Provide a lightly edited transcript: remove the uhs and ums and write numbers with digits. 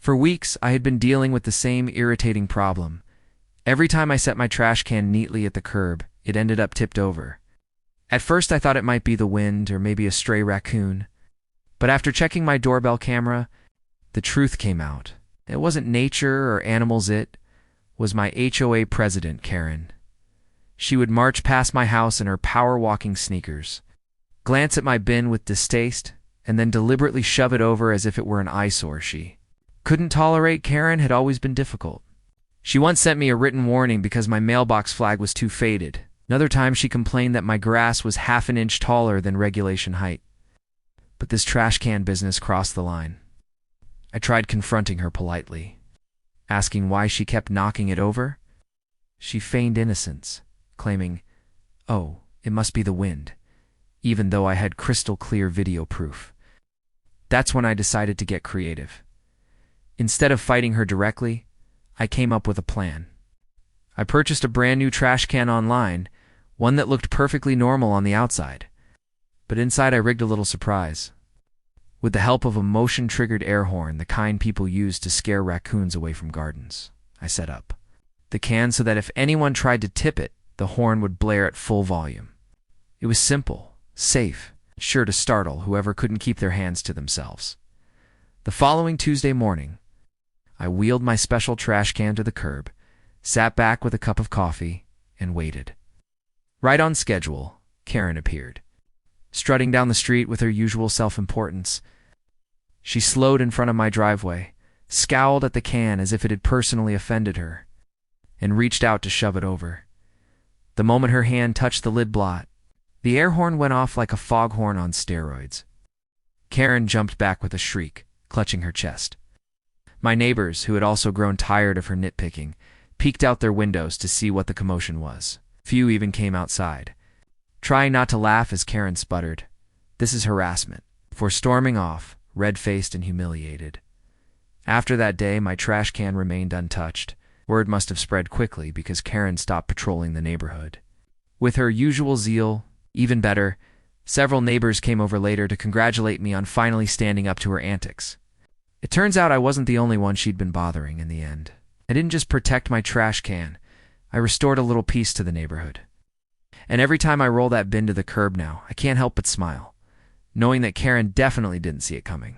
For weeks, I had been dealing with the same irritating problem. Every time I set my trash can neatly at the curb, it ended up tipped over. At first, I thought it might be the wind or maybe a stray raccoon. But after checking my doorbell camera, the truth came out. It wasn't nature or animals, it was my HOA president, Karen. She would march past my house in her power-walking sneakers, glance at my bin with distaste, and then deliberately shove it over as if it were an eyesore she couldn't tolerate. Karen had always been difficult. She once sent me a written warning because my mailbox flag was too faded. Another time she complained that my grass was half an inch taller than regulation height. But this trash can business crossed the line. I tried confronting her politely, asking why she kept knocking it over. She feigned innocence, claiming, "Oh, it must be the wind," even though I had crystal clear video proof. That's when I decided to get creative. Instead of fighting her directly, I came up with a plan. I purchased a brand new trash can online, one that looked perfectly normal on the outside. But inside I rigged a little surprise. With the help of a motion-triggered air horn, the kind people use to scare raccoons away from gardens, I set up the can so that if anyone tried to tip it, the horn would blare at full volume. It was simple, safe, sure to startle whoever couldn't keep their hands to themselves. The following Tuesday morning, I wheeled my special trash can to the curb, sat back with a cup of coffee, and waited. Right on schedule, Karen appeared, strutting down the street with her usual self-importance. She slowed in front of my driveway, scowled at the can as if it had personally offended her, and reached out to shove it over. The moment her hand touched the lid blot, the air horn went off like a foghorn on steroids. Karen jumped back with a shriek, clutching her chest. My neighbors, who had also grown tired of her nitpicking, peeked out their windows to see what the commotion was. Few even came outside, trying not to laugh as Karen sputtered, "This is harassment," before storming off, red-faced and humiliated. After that day, my trash can remained untouched. Word must have spread quickly because Karen stopped patrolling the neighborhood. With her usual zeal, even better, several neighbors came over later to congratulate me on finally standing up to her antics. It turns out I wasn't the only one she'd been bothering in the end. I didn't just protect my trash can, I restored a little peace to the neighborhood. And every time I roll that bin to the curb now, I can't help but smile, knowing that Karen definitely didn't see it coming.